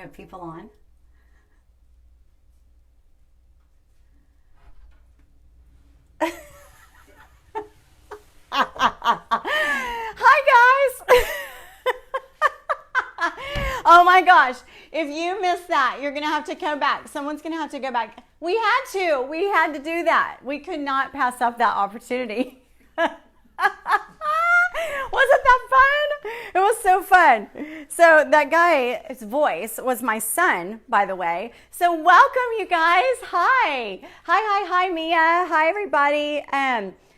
have people on. Hi guys. Oh my gosh. If you missed that, you're going to have to come back. Someone's going to have to go back. We had to do that. We could not pass up that opportunity. Wasn't that fun? It was so fun. So that guy's voice was my son, by the way. So welcome, you guys. Hi, Mia. Hi, everybody.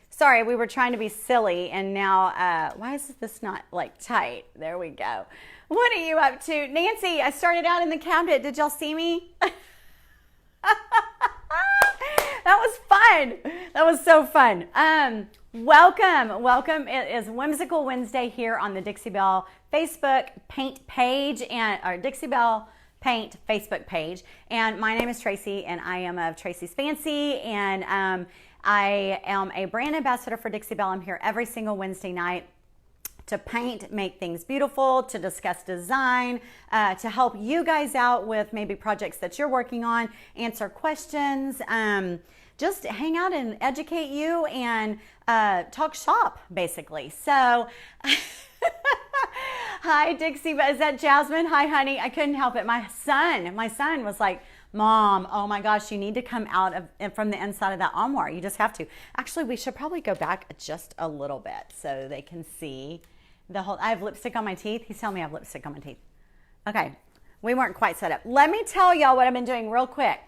Sorry, we were trying to be silly, and now, why is this not like tight? There we go. What are you up to? Nancy, I started out in the cabinet. Did y'all see me? That was fun. That was so fun. Welcome. It is Whimsical Wednesday here on the Dixie Belle Facebook paint page and our Dixie Belle Paint Facebook page. And my name is Tracey, and I am of Tracey's Fancy, and I am a brand ambassador for Dixie Belle. I'm here every single Wednesday night to paint, make things beautiful, to discuss design, to help you guys out with maybe projects that you're working on, answer questions, just hang out and educate you and talk shop, basically. So, hi, Dixie. Is that Jasmine? Hi, honey. I couldn't help it. My son was like, Mom, oh my gosh, you need to come out from the inside of that armoire. You just have to. Actually, we should probably go back just a little bit so they can see the whole. I have lipstick on my teeth. He's telling me I have lipstick on my teeth. Okay, we weren't quite set up. Let me tell y'all what I've been doing real quick.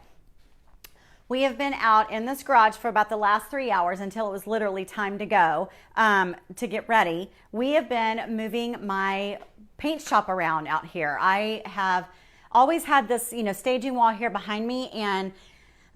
We have been out in this garage for about the last 3 hours until it was literally time to go to get ready. We have been moving my paint shop around out here. I have always had this, staging wall here behind me, and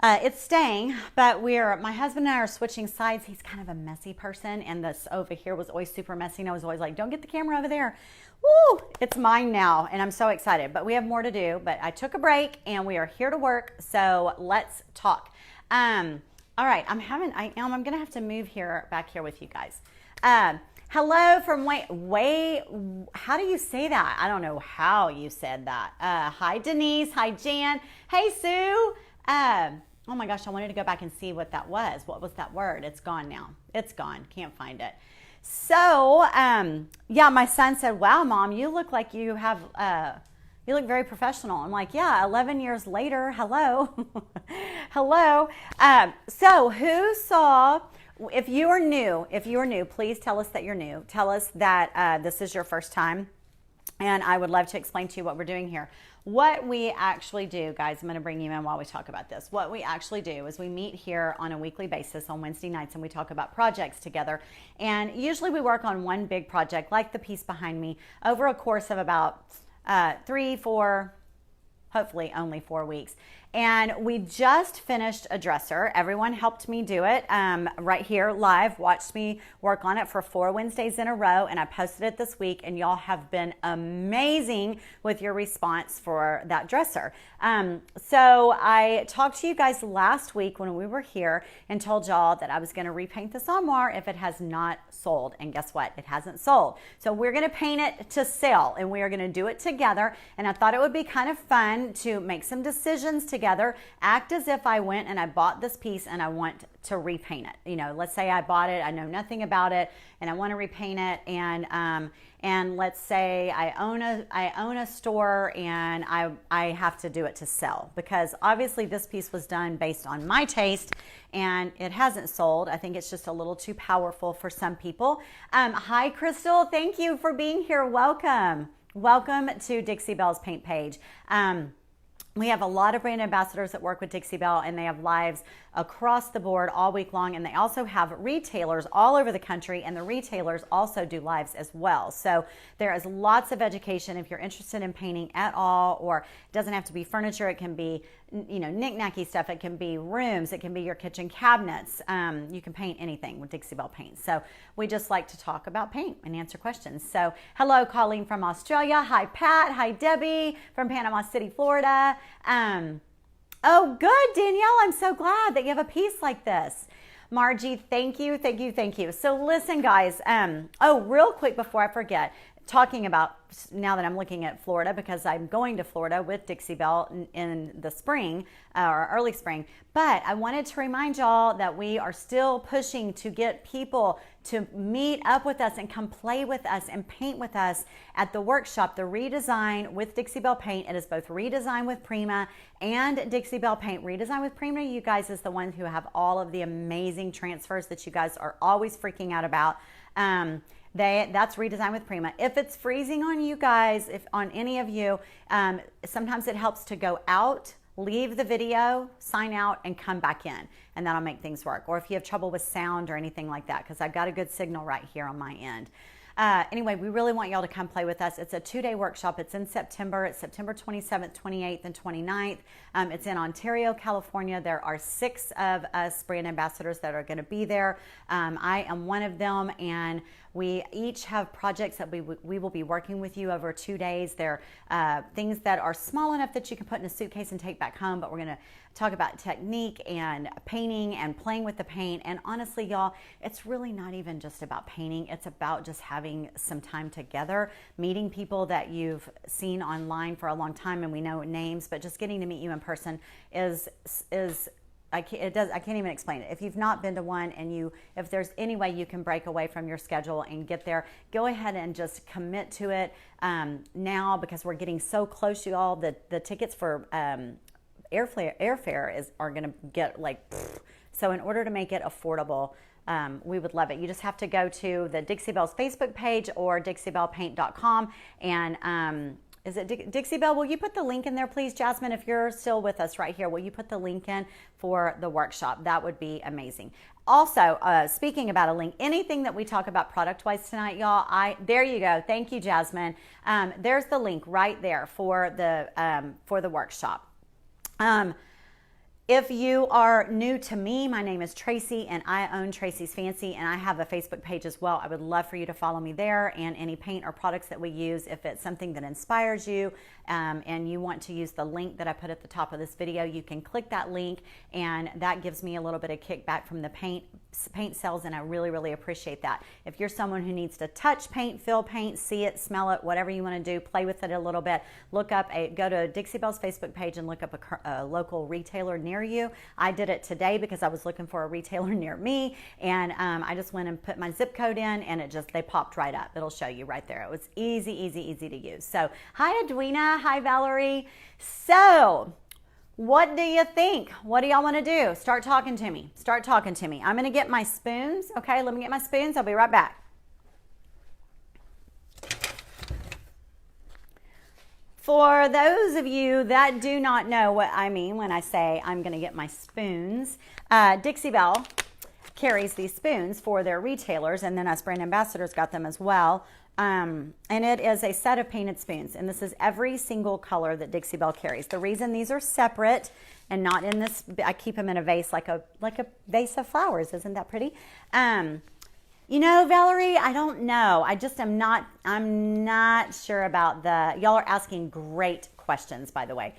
it's staying, but my husband and I are switching sides. He's kind of a messy person, and this over here was always super messy, and I was always like, don't get the camera over there. Woo, it's mine now, and I'm so excited, but we have more to do. But I took a break, and we are here to work, so let's talk. All right, I'm gonna have to move back here with you guys. Hello from way, how do you say that? I don't know how you said that. Hi, Denise. Hi, Jan. Hey, Sue. Oh my gosh, I wanted to go back and see what that was. What was that word? It's gone now. It's gone. Can't find it. So, yeah, my son said, wow, Mom, you look like you look very professional. I'm like, yeah, 11 years later, hello. Hello. So who saw... If you are new, please tell us that you're new. Tell us that this is your first time, and I would love to explain to you what we're doing here. What we actually do, guys, I'm going to bring you in while we talk about this. What we actually do is we meet here on a weekly basis on Wednesday nights, and we talk about projects together. And usually we work on one big project, like the piece behind me, over a course of about 3, 4, hopefully only 4 weeks. And we just finished a dresser. Everyone helped me do it right here live, watched me work on it for 4 Wednesdays in a row, and I posted it this week, and y'all have been amazing with your response for that dresser. So I talked to you guys last week when we were here and told y'all that I was going to repaint this armoire if it has not sold, and guess what? It hasn't sold. So we're going to paint it to sell, and we are going to do it together, and I thought it would be kind of fun to make some decisions together, act as if I went and I bought this piece and I want to repaint it. Let's say I bought it, I know nothing about it, and I want to repaint it, and let's say I own a store and I have to do it to sell, because obviously this piece was done based on my taste and it hasn't sold. I think it's just a little too powerful for some people. Hi, Crystal. Thank you for being here. Welcome to Dixie Belle's paint page. We have a lot of brand ambassadors that work with Dixie Belle, and they have lives across the board all week long, and they also have retailers all over the country, and the retailers also do lives as well. So there is lots of education if you're interested in painting at all, or it doesn't have to be furniture. It can be knick-knacky stuff. It can be rooms. It can be your kitchen cabinets. You can paint anything with Dixie Belle paints. So we just like to talk about paint and answer questions. So hello, Colleen from Australia. Hi, Pat. Hi, Debbie from Panama City, Florida. Oh, good, Danielle. I'm so glad that you have a piece like this. Margie, thank you. So listen, guys. Real quick before I forget, talking about now that I'm looking at Florida, because I'm going to Florida with Dixie Belle in the spring or early spring. But I wanted to remind y'all that we are still pushing to get people to meet up with us and come play with us and paint with us at the workshop, the Redesign with Dixie Belle Paint. It is both Redesign with Prima and Dixie Belle Paint. Redesign with Prima, you guys, is the ones who have all of the amazing transfers that you guys are always freaking out about. That's Redesign with Prima. If it's freezing on you guys, if on any of you, sometimes it helps to go out, leave the video, sign out, and come back in, and that'll make things work. Or if you have trouble with sound or anything like that, because I've got a good signal right here on my end. Anyway, we really want y'all to come play with us. It's a 2-day workshop. It's in September. It's September 27th, 28th, and 29th. It's in Ontario, California. There are 6 of us brand ambassadors that are going to be there. I am one of them, and we each have projects that we will be working with you over 2 days. They're things that are small enough that you can put in a suitcase and take back home, but we're going to talk about technique and painting and playing with the paint. And honestly, y'all, it's really not even just about painting. It's about just having some time together, meeting people that you've seen online for a long time and we know names, but just getting to meet you in person is I can't even explain it. If you've not been to one, and if there's any way you can break away from your schedule and get there, go ahead and just commit to it now, because we're getting so close, you all. The tickets for airfare are going to get like, so in order to make it affordable, we would love it. You just have to go to the Dixie Belle's Facebook page or DixieBellePaint.com, and is it Dixie Belle? Will you put the link in there, please, Jasmine? If you're still with us right here, will you put the link in for the workshop? That would be amazing. Also, speaking about a link, anything that we talk about product-wise tonight, y'all, there you go. Thank you, Jasmine. There's the link right there for the workshop. If you are new to me, my name is Tracey, and I own Tracey's Fancy, and I have a Facebook page as well. I would love for you to follow me there, and any paint or products that we use. If it's something that inspires you and you want to use the link that I put at the top of this video, you can click that link, and that gives me a little bit of kickback from the paint sales, and I really, really appreciate that. If you're someone who needs to touch paint, feel paint, see it, smell it, whatever you want to do, play with it a little bit, go to Dixie Belle's Facebook page and look up a local retailer near you. I did it today because I was looking for a retailer near me, and I just went and put my zip code in, and they popped right up. It'll show you right there. It was easy to use. So hi, Edwina. Hi, Valerie. So what do you think? What do y'all want to do? Start talking to me. I'm going to get my spoons. Okay, let me get my spoons. I'll be right back. For those of you that do not know what I mean when I say I'm going to get my spoons, Dixie Belle carries these spoons for their retailers, and then us brand ambassadors got them as well. And it is a set of painted spoons, and this is every single color that Dixie Belle carries. The reason these are separate and not in this, I keep them in a vase like a vase of flowers. Isn't that pretty? You know, Valerie, I don't know. I'm not sure about y'all are asking great questions, by the way.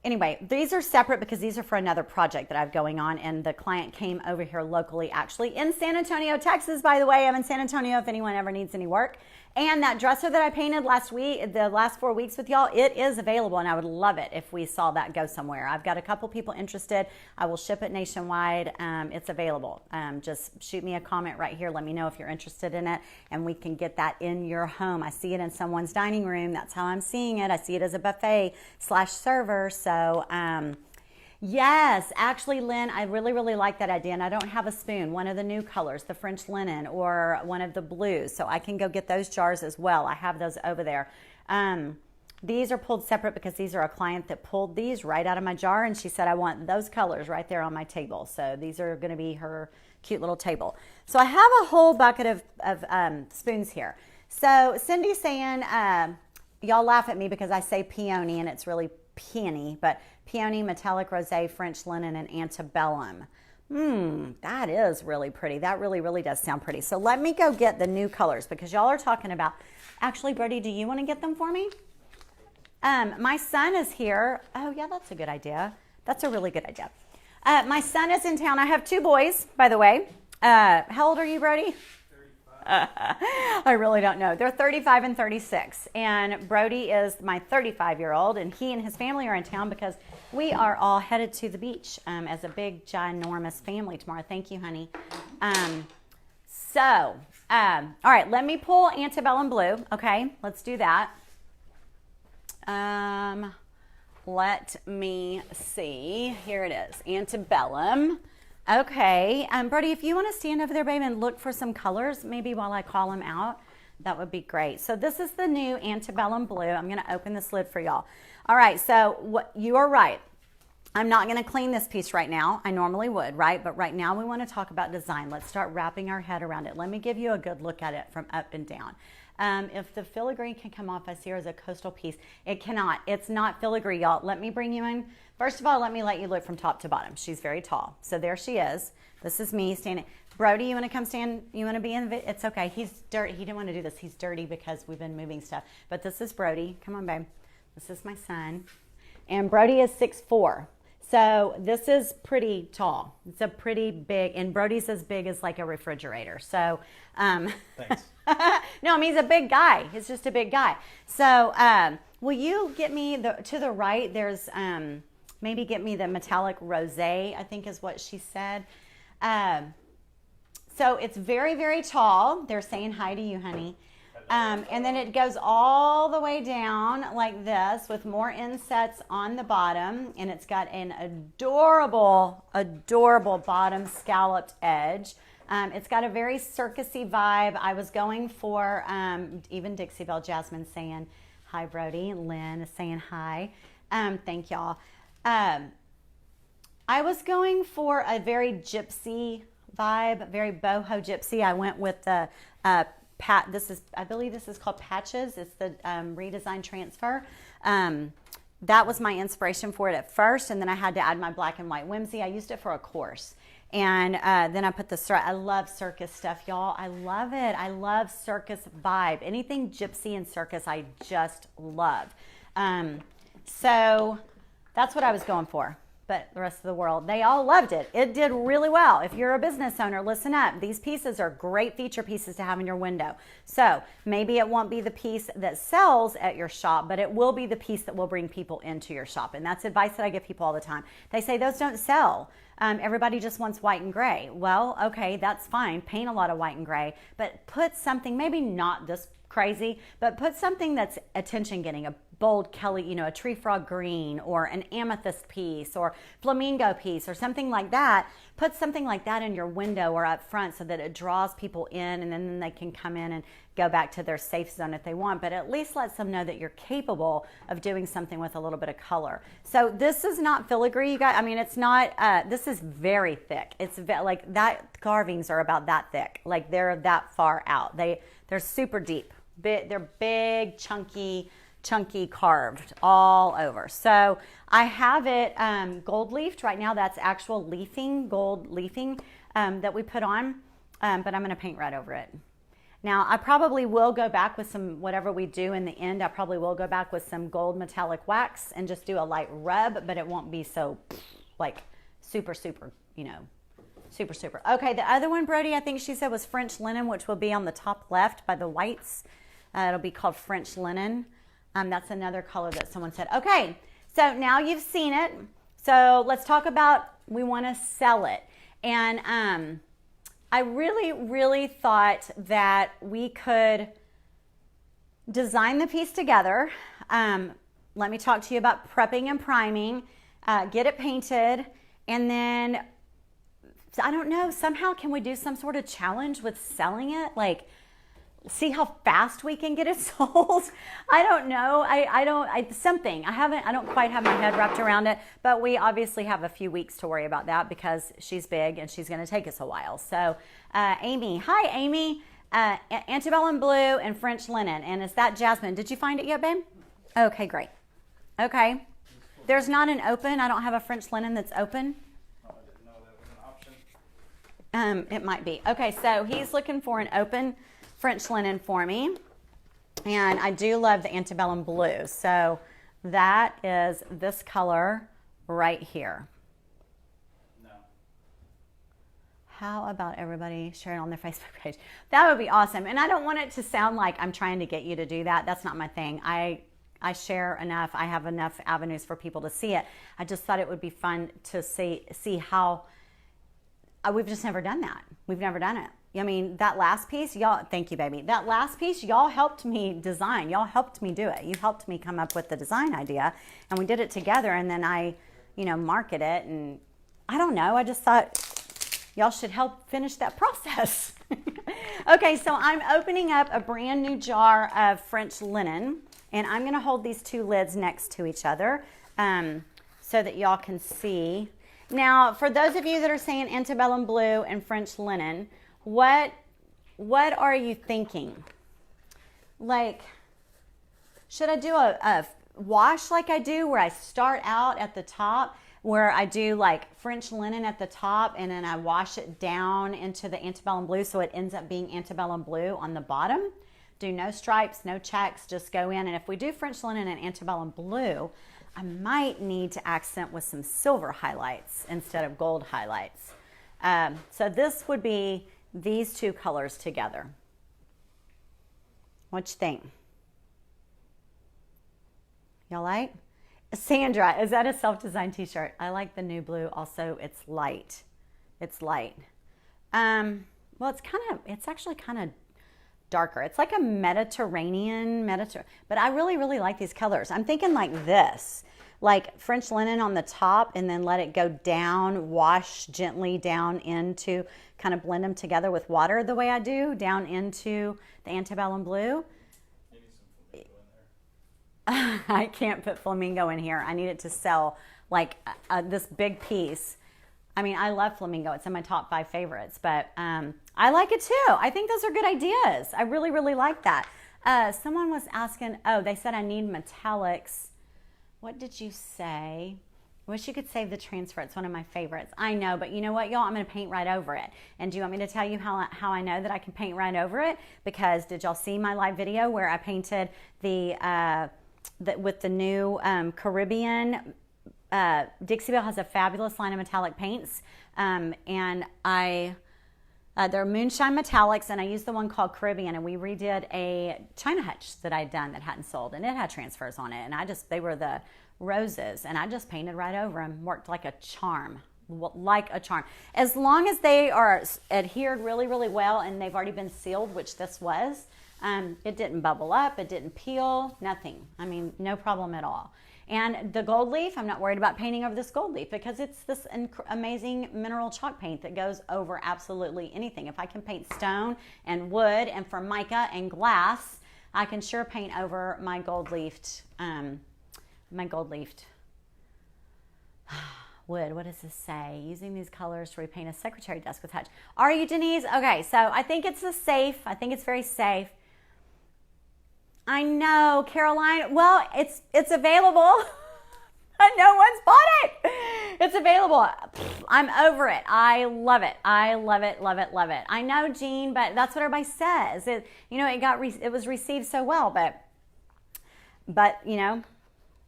Anyway, these are separate because these are for another project that I have going on, and the client came over here locally, actually in San Antonio, Texas, by the way. I'm in San Antonio if anyone ever needs any work. And that dresser that I painted the last 4 weeks with y'all, it is available, and I would love it if we saw that go somewhere. I've got a couple people interested. I will ship it nationwide. It's available. Just shoot me a comment right here. Let me know if you're interested in it, and we can get that in your home. I see it in someone's dining room. That's how I'm seeing it. I see it as a buffet/server. So, yes, actually, Lynn, I really, really like that idea, and I don't have a spoon, one of the new colors, the French linen, or one of the blues, so I can go get those jars as well. I have those over there. These are pulled separate because these are a client that pulled these right out of my jar, and she said, I want those colors right there on my table, so these are going to be her cute little table. So I have a whole bucket of spoons here. So Cindy's saying, y'all laugh at me because I say peony, and it's really peony, but peony, metallic rosé, French linen, and antebellum. That is really pretty. That really, really does sound pretty. So let me go get the new colors because y'all are talking about, actually, Brody, do you want to get them for me? My son is here. Oh, yeah, that's a good idea. That's a really good idea. My son is in town. I have 2 boys, by the way. How old are you, Brody? 35. I really don't know. They're 35 and 36. And Brody is my 35-year-old, and he and his family are in town because we are all headed to the beach as a big, ginormous family tomorrow. Thank you, honey. All right, let me pull Antebellum Blue. Okay, let's do that. Let me see. Here it is, Antebellum. Okay, Brody, if you want to stand over there, babe, and look for some colors, maybe while I call them out, that would be great. So this is the new Antebellum Blue. I'm going to open this lid for y'all. All right, so you are right. I'm not going to clean this piece right now. I normally would, right? But right now we want to talk about design. Let's start wrapping our head around it. Let me give you a good look at it from up and down. If the filigree can come off as here as a coastal piece, it cannot. It's not filigree, y'all. Let me bring you in. First of all, let me let you look from top to bottom. She's very tall. So there she is. This is me standing. Brody, you want to come stand? You want to be in the It's okay. He's dirty. He didn't want to do this. He's dirty because we've been moving stuff. But this is Brody. Come on, babe. This is my son. And Brody is 6'4". So this is pretty tall. It's a pretty big, and Brody's as big as like a refrigerator. So, Thanks. no, I mean, he's a big guy. He's just a big guy. So, will you get me to the right? There's, maybe get me the metallic rosé, I think is what she said. So it's very, very tall. They're saying hi to you, honey. And then it goes all the way down like this with more insets on the bottom. And it's got an adorable, adorable bottom scalloped edge. It's got a very circusy vibe. I was going for, even Dixie Belle Jasmine saying hi, Brody. Lynn is saying hi. Thank y'all. I was going for a very gypsy vibe, very boho gypsy. I went with the I believe this is called Patches. It's the redesign transfer. That was my inspiration for it at first, and then I had to add my black and white whimsy. I used it for a course, and then I put the. I love circus stuff, y'all. I love it. I love circus vibe. Anything gypsy and circus, I just love. So that's what I was going for. But the rest of the world, they all loved it. It did really well. If you're a business owner, listen up. These pieces are great feature pieces to have in your window. So maybe it won't be the piece that sells at your shop, but it will be the piece that will bring people into your shop. And that's advice that I give people all the time. They say those don't sell. Everybody just wants white and gray. Well, okay, that's fine. Paint a lot of white and gray, but put something, maybe not this crazy, but put something that's attention getting, a bold Kelly, a tree frog green or an amethyst piece or flamingo piece or something like that. Put something like that in your window or up front so that it draws people in, and then they can come in and go back to their safe zone if they want, but at least lets them know that you're capable of doing something with a little bit of color. So this is not filigree, you guys. I mean, it's not, this is very thick. It's like that carvings are about that thick. Like they're that far out. They're super deep. They're big, chunky carved all over. So I have it gold leafed right now. That's actual leafing, gold leafing that we put on, but I'm going to paint right over it. Now I probably will go back with some, whatever we do in the end, I probably will go back with some gold metallic wax and just do a light rub, but it won't be so like super, super, super, super. Okay, the other one, Brody, I think she said was French linen, which will be on the top left by the whites. It'll be called French linen. That's another color that someone said. Okay, so now you've seen it. So let's talk about, we want to sell it. And I really, really thought that we could design the piece together. Let me talk to you about prepping and priming, get it painted, and then, I don't know, somehow can we do some sort of challenge with selling it? Like, see how fast we can get it sold. I don't know. I don't quite have my head wrapped around it, but we obviously have a few weeks to worry about that because she's big and she's going to take us a while. So, Amy, hi, Amy, Antebellum Blue and French linen. And is that Jasmine? Did you find it yet, babe? Okay, great. Okay. There's not an open. I don't have a French linen that's open. Oh, I didn't know that was an option. It might be. Okay, so he's looking for an open French linen for me, and I do love the Antebellum Blue, so that is this color right here. No. How about everybody share it on their Facebook page? That would be awesome. And I don't want it to sound like I'm trying to get you to do that. That's not my thing. I share enough. I have enough avenues for people to see it. I just thought it would be fun to see how we've just never done that. We've never done it. I mean, that last piece, y'all, thank you, baby. That last piece, y'all helped me design. Y'all helped me do it. You helped me come up with the design idea, and we did it together, and then I, market it, and I don't know. I just thought y'all should help finish that process. Okay, so I'm opening up a brand new jar of French linen, and I'm going to hold these two lids next to each other so that y'all can see. Now, for those of you that are saying antebellum blue and French linen, what are you thinking? Like, should I do a wash like I do where I start out at the top, where I do like French linen at the top and then I wash it down into the antebellum blue so it ends up being antebellum blue on the bottom? Do no stripes, no checks, just go in. And if we do French linen and antebellum blue, I might need to accent with some silver highlights instead of gold highlights. So this would be these two colors together. What you think? Y'all like? Sandra, is that a self-designed t-shirt? I like the new blue. Also, it's light. It's light. Well, it's actually kind of darker. It's like a Mediterranean, but I really, really like these colors. I'm thinking like this, like French linen on the top and then let it go down, wash gently down into, kind of blend them together with water the way I do, down into the antebellum blue. Maybe some flamingo in there. I can't put flamingo in here. I need it to sell like this big piece. I mean, I love flamingo. It's in my top 5 favorites, but I like it too. I think those are good ideas. I really, really like that. Someone was asking, they said I need metallics. What did you say? I wish you could save the transfer. It's one of my favorites. I know, but you know what, y'all? I'm going to paint right over it. And do you want me to tell you how I know that I can paint right over it? Because did y'all see my live video where I painted with the new Caribbean? Dixie Belle has a fabulous line of metallic paints, and they're moonshine metallics, and I used the one called Caribbean, and we redid a China hutch that I'd done that hadn't sold, and it had transfers on it, and they were the roses, and I just painted right over them. Worked like a charm, as long as they are adhered really, really well, and they've already been sealed, which this was. It didn't bubble up, it didn't peel, nothing. I mean, no problem at all. And the gold leaf, I'm not worried about painting over this gold leaf because it's this amazing mineral chalk paint that goes over absolutely anything. If I can paint stone and wood and formica and glass, I can sure paint over my gold leafed wood. What does this say? Using these colors to repaint a secretary desk with touch. Are you, Denise? Okay, so I think it's safe. I think it's very safe. I know, Caroline. Well, it's available. No one's bought it. It's available. I'm over it. I love it. I love it, love it, love it. I know, Jean, but that's what everybody says. It was received so well, but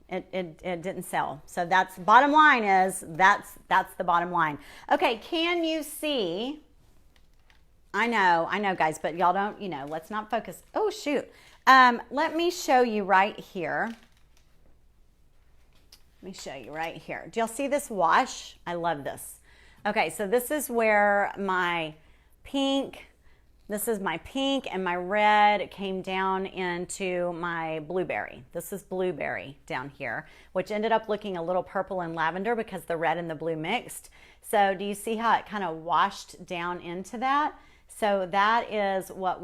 it didn't sell. So that's bottom line is that's the bottom line. Okay, can you see? I know, guys, but y'all don't. Let's not focus. Oh shoot. Let me show you right here. Do y'all see this wash? I love this. Okay, so this is where my pink and my red came down into my blueberry. This is blueberry down here, which ended up looking a little purple and lavender because the red and the blue mixed. So do you see how it kind of washed down into that? So that is what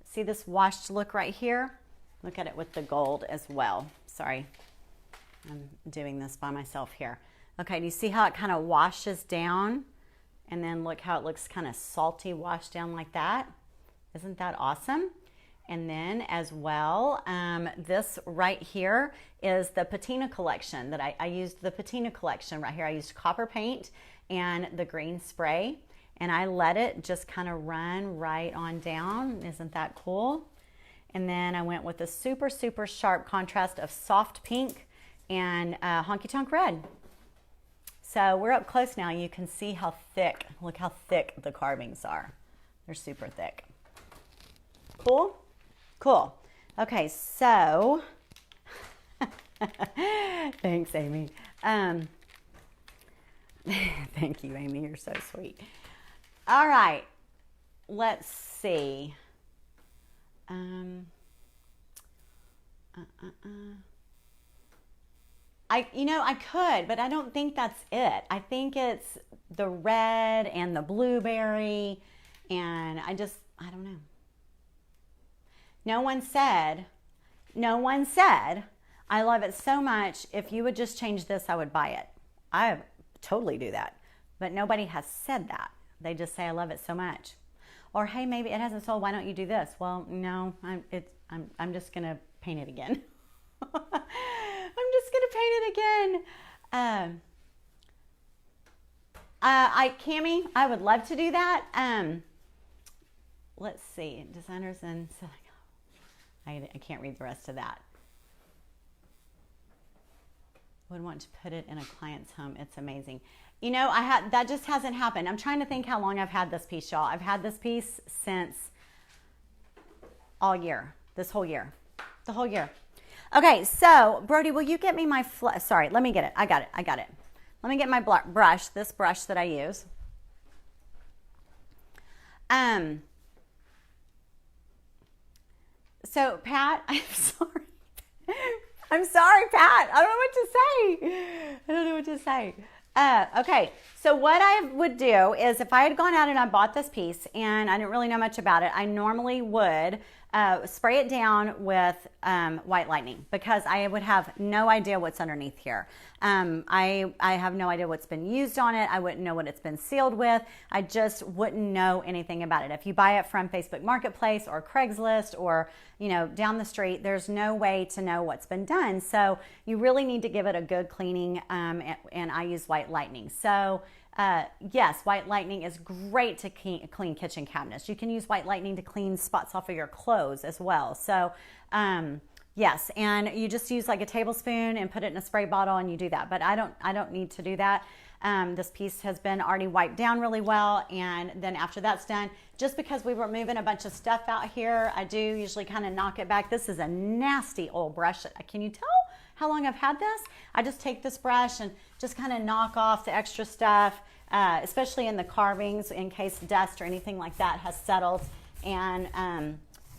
see this washed look right here? Look at it with the gold as well. Sorry, I'm doing this by myself here. Okay, do you see how it kind of washes down? And then look how it looks kind of salty washed down like that. Isn't that awesome? And then as well, this right here is the patina collection that I used the patina collection right here. I used copper paint and the green spray. And I let it just kind of run right on down. Isn't that cool? And then I went with a super, super sharp contrast of soft pink and honky tonk red. So we're up close now. You can see how thick, look how thick the carvings are. They're super thick. Cool? Cool. Okay, so, thanks, Amy. Thank you, Amy. You're so sweet. All right. Let's see. I could, but I don't think that's it. I think it's the red and the blueberry, and I don't know. No one said, I love it so much. If you would just change this, I would buy it. I totally do that. But nobody has said that. They just say, I love it so much. Or, hey, maybe it hasn't sold. Why don't you do this? Well, no, I'm just going to paint it again. I'm just going to paint it again. Cammie, I would love to do that. Let's see. Designers and... I can't read the rest of that. Would want to put it in a client's home. It's amazing. That just hasn't happened. I'm trying to think how long I've had this piece, y'all. I've had this piece since all year. This whole year. The whole year. Okay, so, Brody, will you get me my... Sorry, let me get it. I got it. Let me get my brush, this brush that I use. So, Pat, I'm sorry. I'm sorry, Pat. I don't know what to say. Okay, so what I would do is if I had gone out and I bought this piece and I didn't really know much about it, I normally would spray it down with white lightning because I would have no idea what's underneath here. I have no idea what's been used on it. I wouldn't know what it's been sealed with. I just wouldn't know anything about it. If you buy it from Facebook Marketplace or Craigslist or down the street, there's no way to know what's been done. So you really need to give it a good cleaning, and I use white lightning. So yes, white lightning is great to clean kitchen cabinets. You can use white lightning to clean spots off of your clothes as well. So yes, and you just use like a tablespoon and put it in a spray bottle and you do that. But I don't need to do that. This piece has been already wiped down really well, and then after that's done, just because we were moving a bunch of stuff out here, I do usually kind of knock it back. This is a nasty old brush. Can you tell how long I've had this? I just take this brush and just kind of knock off the extra stuff, especially in the carvings in case dust or anything like that has settled, and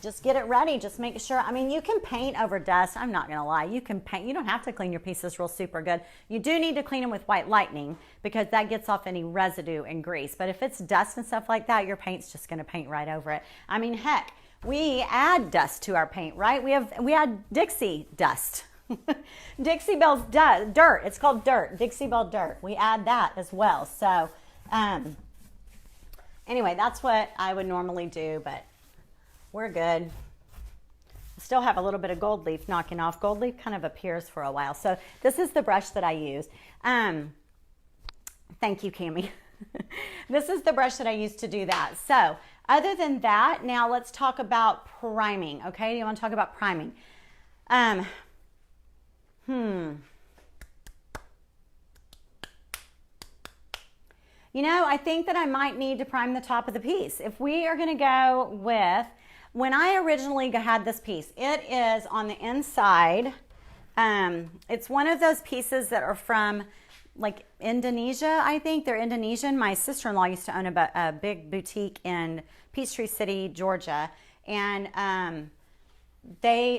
just get it ready. Just make sure, you can paint over dust. I'm not going to lie. You can paint. You don't have to clean your pieces real super good. You do need to clean them with white lightning because that gets off any residue and grease. But if it's dust and stuff like that, your paint's just going to paint right over it. Heck, we add dust to our paint, right? We add Dixie dust. Dixie Belle's dirt. It's called dirt. Dixie Belle dirt. We add that as well. So anyway, that's what I would normally do, but we're good. Still have a little bit of gold leaf knocking off. Gold leaf kind of appears for a while. So this is the brush that I use. Thank you, Cammie. This is the brush that I use to do that. So other than that, now let's talk about priming. Okay, do you want to talk about priming? I think that I might need to prime the top of the piece. If we are going to go with, when I originally had this piece, it is on the inside. It's one of those pieces that are from like Indonesia, I think. They're Indonesian. My sister-in-law used to own a big boutique in Peachtree City, Georgia. And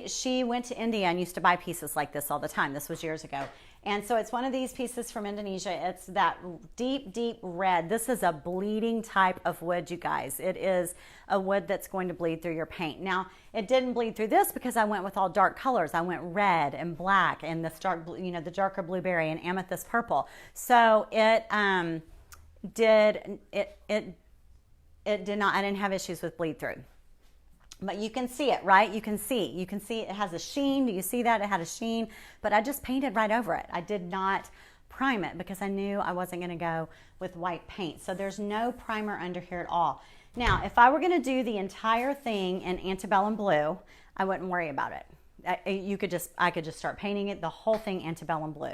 she went to India and used to buy pieces like this all the time. This was years ago. And so it's one of these pieces from Indonesia. It's that deep, deep red. This is a bleeding type of wood, you guys. It is a wood that's going to bleed through your paint. Now, it didn't bleed through this because I went with all dark colors. I went red and black and this dark, the darker blueberry and amethyst purple. So it did not, I didn't have issues with bleed through. But you can see it, right? You can see it has a sheen. Do you see that? It had a sheen, but I just painted right over it. I did not prime it because I knew I wasn't going to go with white paint. So there's no primer under here at all. Now, if I were going to do the entire thing in antebellum blue, I wouldn't worry about it. I could just start painting it, the whole thing antebellum blue.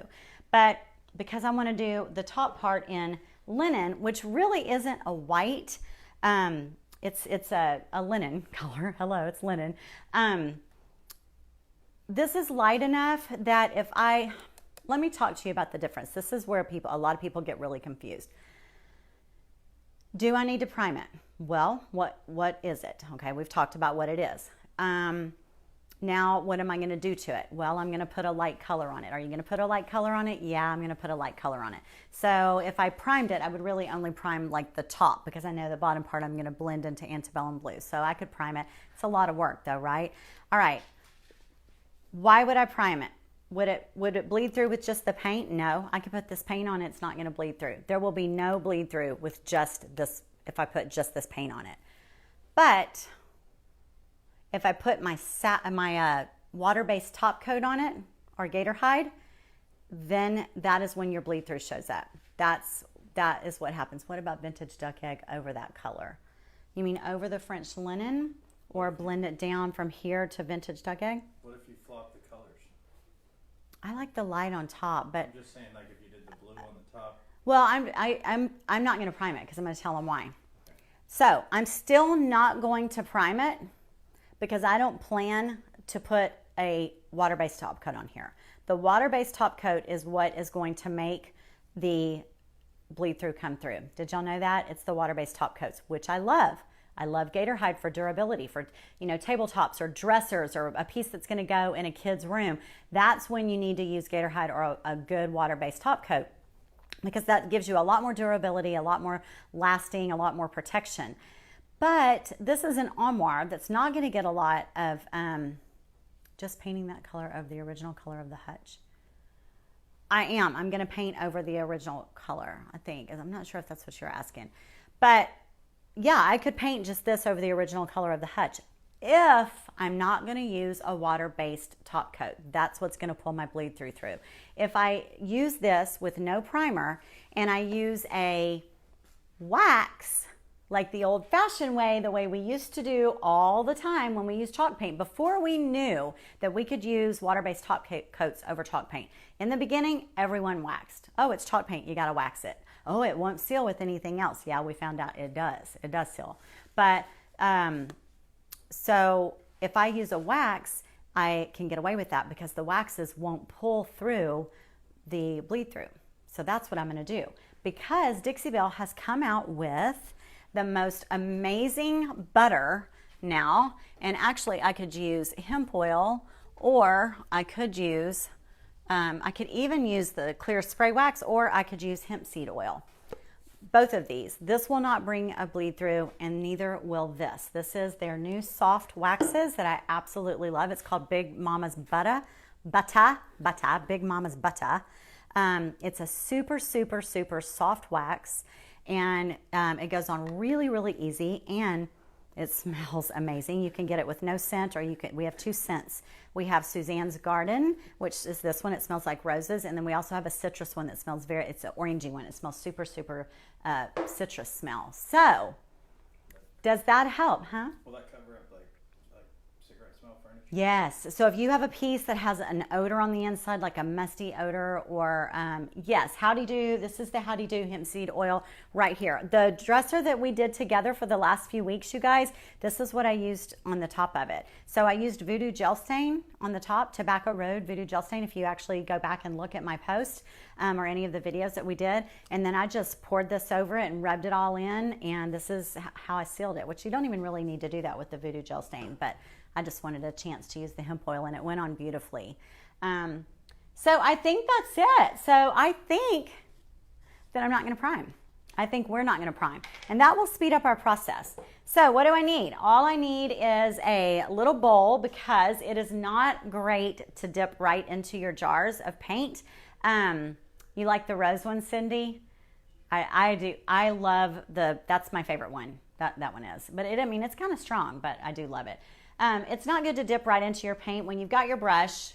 But because I want to do the top part in linen, which really isn't a white. It's a linen color. Hello, it's linen. This is light enough that let me talk to you about the difference. This is where a lot of people get really confused. Do I need to prime it? Well, what is it? Okay, we've talked about what it is. Now, what am I going to do to it? Well, I'm going to put a light color on it. Are you going to put a light color on it? Yeah, I'm going to put a light color on it. So if I primed it, I would really only prime like the top, because I know the bottom part I'm going to blend into antebellum blue. So I could prime it. It's a lot of work though, right? All right. Why would I prime it? Would it bleed through with just the paint? No, I could put this paint on it. It's not going to bleed through. There will be no bleed through with just this, if I put just this paint on it. But if I put my water-based top coat on it, or gator hide, then that is when your bleed through shows up. That is what happens. What about vintage duck egg over that color? You mean over the French linen, or blend it down from here to vintage duck egg? What if you flop the colors? I like the light on top, but I'm just saying, like if you did the blue on the top. well, I'm not going to prime it, because I'm going to tell them why. So I'm still not going to prime it, because I don't plan to put a water-based top coat on here. The water-based top coat is what is going to make the bleed through come through. Did y'all know that? It's the water-based top coats, which I love. I love gator hide for durability, for tabletops or dressers, or a piece that's going to go in a kid's room. That's when you need to use gator hide or a good water-based top coat, because that gives you a lot more durability, a lot more lasting, a lot more protection. But this is an Armoire that's not going to get a lot of just painting that color of the original color of the hutch. I'm going to paint over the original color, I think. I'm not sure if that's what you're asking. But yeah, I could paint just this over the original color of the hutch if I'm not going to use a water-based top coat. That's what's going to pull my bleed through. If I use this with no primer and I use a wax, like the old-fashioned way, the way we used to do all the time when we used chalk paint, before we knew that we could use water-based top coats over chalk paint. In the beginning, everyone waxed. Oh, it's chalk paint, you got to wax it. Oh, it won't seal with anything else. Yeah, we found out it does. It does seal. But so if I use a wax, I can get away with that, because the waxes won't pull through the bleed through. So that's what I'm going to do, because Dixie Belle has come out with the most amazing butter now. And actually I could use hemp oil, or I could use, I could even use the clear spray wax, or I could use hemp seed oil. Both of these. This will not bring a bleed through, and neither will this. This is their new soft waxes that I absolutely love. It's called Big Mama's Butter, Big Mama's Butter. It's a super, super, super soft wax. And it goes on really, really easy, and it smells amazing. You can get it with no scent, or we have 2 scents. We have Suzanne's Garden, which is this one. It smells like roses. And then we also have a citrus one that smells it's an orangey one. It smells super, super citrus smell. So does that help, huh? Will that cover up like cigarette smell furniture? Yes. So if you have a piece that has an odor on the inside, like a musty odor, or yes, Howdy Do. This is the Howdy Do hemp seed oil right here. The dresser that we did together for the last few weeks, you guys, this is what I used on the top of it. So I used Voodoo Gel Stain on the top, Tobacco Road Voodoo Gel Stain, if you actually go back and look at my post or any of the videos that we did. And then I just poured this over it and rubbed it all in, and this is how I sealed it, which you don't even really need to do that with the Voodoo Gel Stain, but I just wanted a chance to use the hemp oil, and it went on beautifully. So I think that's it. So I think that I'm not going to prime. I think we're not going to prime, and that will speed up our process. So what do I need? All I need is a little bowl, because it is not great to dip right into your jars of paint. You like the rose one, Cindy? I do. I love that's my favorite one. That one is. But it's kind of strong, but I do love it. It's not good to dip right into your paint. When you've got your brush,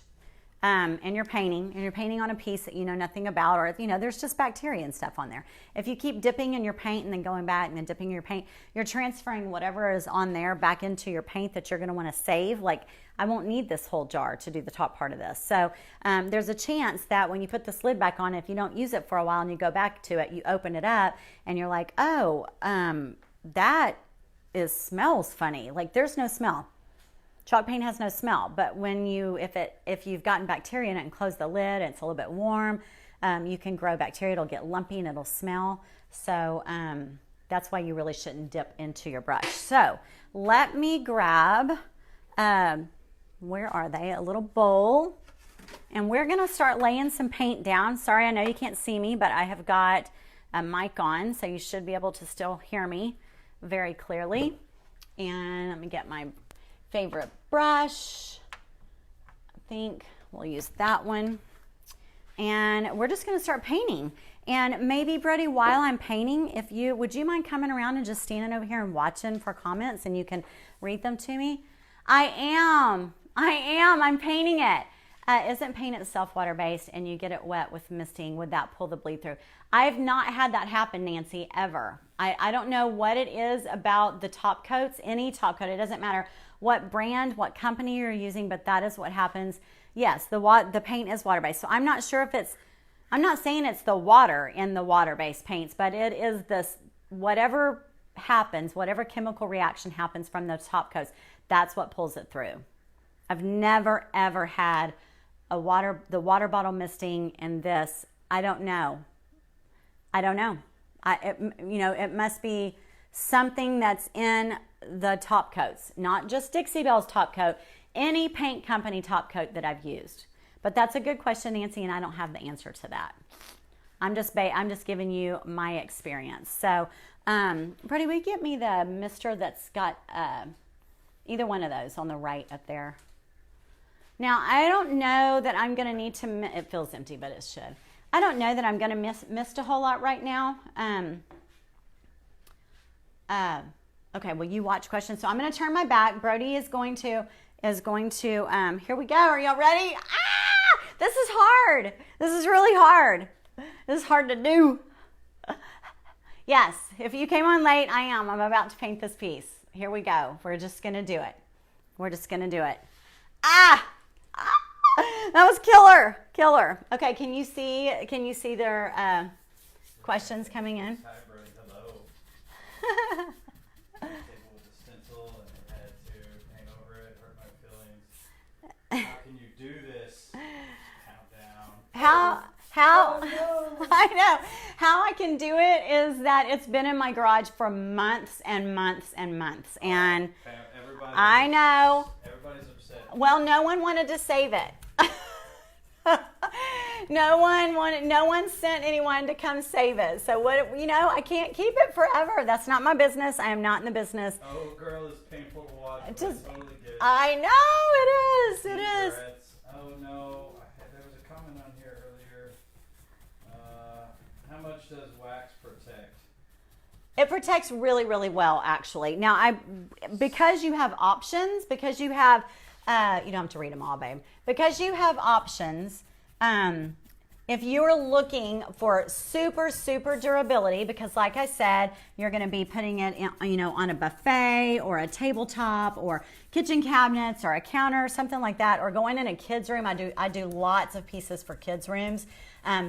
and you're painting on a piece that you know nothing about, or there's just bacteria and stuff on there. If you keep dipping in your paint and then going back and then dipping in your paint, you're transferring whatever is on there back into your paint that you're going to want to save. Like, I won't need this whole jar to do the top part of this. So there's a chance that when you put this lid back on, if you don't use it for a while and you go back to it, you open it up and you're like, oh, that smells funny. Like, there's no smell. Chalk paint has no smell, but when if you've gotten bacteria in it and close the lid and it's a little bit warm, you can grow bacteria. It'll get lumpy and it'll smell. So that's why you really shouldn't dip into your brush. So let me grab, where are they? A little bowl. And we're gonna start laying some paint down. Sorry, I know you can't see me, but I have got a mic on, so you should be able to still hear me very clearly. And let me get my favorite brush. I think we'll use that one. And we're just gonna start painting. And maybe, Brody, while I'm painting, would you mind coming around and just standing over here and watching for comments and you can read them to me? I am, I'm painting it. Isn't paint itself water-based and you get it wet with misting, would that pull the bleed through? I've not had that happen, Nancy, ever. I don't know what it is about the top coats, any top coat, it doesn't matter what brand, what company you're using, but that is what happens. Yes, the paint is water-based. So I'm not sure if I'm not saying it's the water in the water-based paints, but it is this, whatever happens, whatever chemical reaction happens from the top coats, that's what pulls it through. I've never, ever had the water bottle misting in this. I don't know. It must be something that's in the top coats, not just Dixie Belle's top coat, any paint company top coat that I've used. But that's a good question, Nancy, and I don't have the answer to that. I'm just giving you my experience. So, Brady, will you get me the mister that's got either one of those on the right up there? Now, I don't know that I'm going to need to, it feels empty, but it should. I don't know that I'm going to mist a whole lot right now. Okay, well, you watch questions. So I'm going to turn my back. Brody is going to, here we go. Are y'all ready? Ah, this is hard. This is really hard. This is hard to do. Yes, if you came on late, I'm about to paint this piece. Here we go. We're just going to do it. Ah! That was killer. Okay, can you see their questions coming in? Hi, Brody. Hello. Table with a stencil and I had to paint over it. Hurt my feelings. How can you do this? Countdown. How? No. I know. How I can do it is that it's been in my garage for months and months and months, and I know. Everybody's upset. Well, no one wanted to save it. No one sent anyone to come save it. So I can't keep it forever. That's not my business. I am not in the business. Oh, girl, it's painful to watch. Totally get it. I know it is. Oh no, there was a comment on here earlier. How much does wax protect? It protects really, really well, actually. Now, because you have options, because you have, you don't have to read them all, babe. Because you have options, if you're looking for super, super durability, because like I said, you're going to be putting it in, on a buffet or a tabletop or kitchen cabinets or a counter, something like that, or going in a kid's room. I do lots of pieces for kids' rooms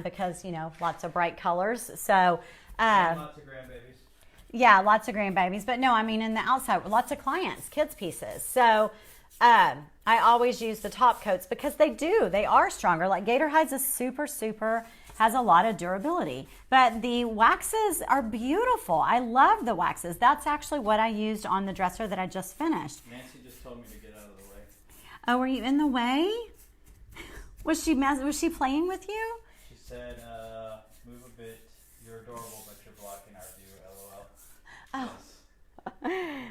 because, lots of bright colors. So, lots of grandbabies. Yeah, lots of grandbabies. But no, I mean, in the outside, lots of clients, kids' pieces. So, I always use the top coats because they are stronger. Like Gator Hides is super, super, has a lot of durability. But the waxes are beautiful. I love the waxes. That's actually what I used on the dresser that I just finished. Nancy just told me to get out of the way. Oh, were you in the way? Was she playing with you? She said, move a bit. You're adorable, but you're blocking our view, LOL. Oh. Yes.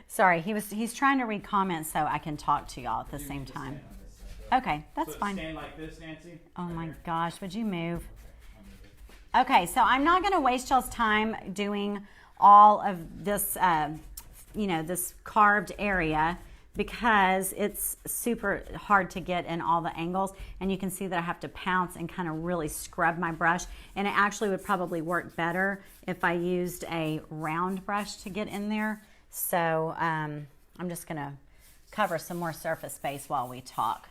Sorry, he's trying to read comments so I can talk to y'all at the same time. Okay, that's fine. Stand like this, Nancy. Oh my gosh, would you move? Okay, so I'm not going to waste y'all's time doing all of this, this carved area because it's super hard to get in all the angles, and you can see that I have to pounce and kind of really scrub my brush, and it actually would probably work better if I used a round brush to get in there. So I'm just gonna cover some more surface space while we talk.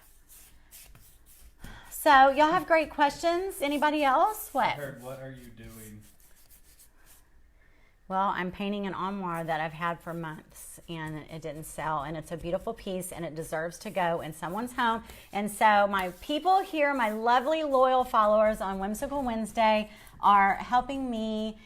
So y'all have great questions. Anybody else? What? I heard, what are you doing? Well, I'm painting an armoire that I've had for months, and it didn't sell, and it's a beautiful piece, and it deserves to go in someone's home. And so my people here, my lovely loyal followers on Whimsical Wednesday, are helping me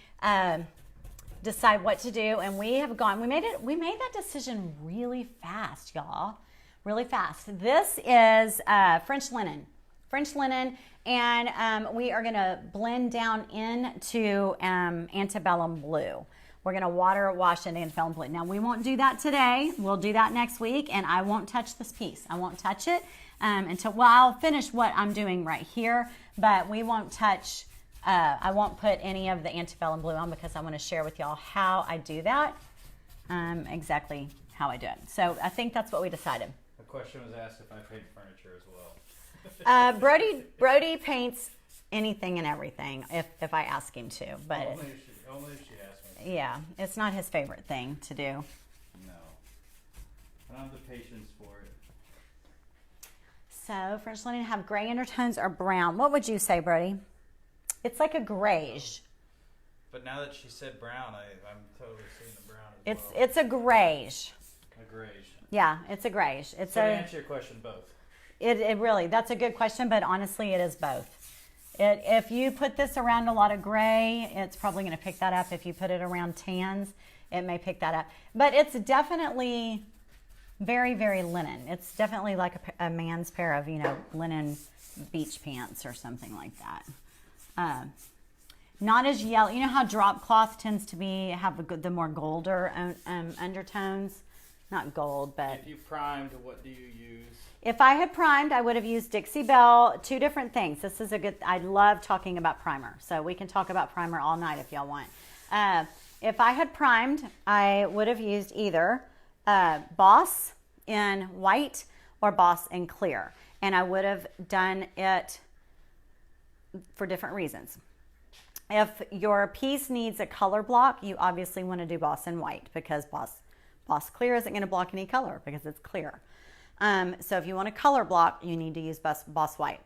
decide what to do. And we have gone, we made that decision really fast, y'all, really fast. This is French linen, and we are gonna blend down into antebellum blue. We're gonna water wash into antebellum blue. Now we won't do that today. We'll do that next week, and I won't touch this piece. I won't touch it until, well, I'll finish what I'm doing right here, but we won't touch, I won't put any of the antebellum blue on because I wanna share with y'all how I do that, exactly how I do it. So I think that's what we decided. The question was asked if I paint furniture as well. Brody paints anything and everything if I ask him to, but Only if she asks me. yeah, it's not his favorite thing to do. No. I don't have the patience for it. So French linen have gray undertones or brown. What would you say, Brody? It's like a grayish. But now that she said brown, I'm totally seeing the brown as well. It's a grayish. A grayish. Yeah, it's a grayish. It's So to answer your question, both. It really, that's a good question, but honestly, it is both. If you put this around a lot of gray, it's probably going to pick that up. If you put it around tans, it may pick that up. But it's definitely very, very linen. It's definitely like a man's pair of, linen beach pants or something like that. Not as yellow. You know how drop cloth tends to have the more golder undertones? Not gold, but... If you primed, what do you use? If I had primed, I would have used Dixie Belle. Two different things. This is I love talking about primer. So we can talk about primer all night if y'all want. If I had primed, I would have used either Boss in white or Boss in clear. And I would have done it for different reasons. If your piece needs a color block, you obviously want to do Boss in white because Boss clear isn't going to block any color because it's clear. So if you want a color block, you need to use Boss white.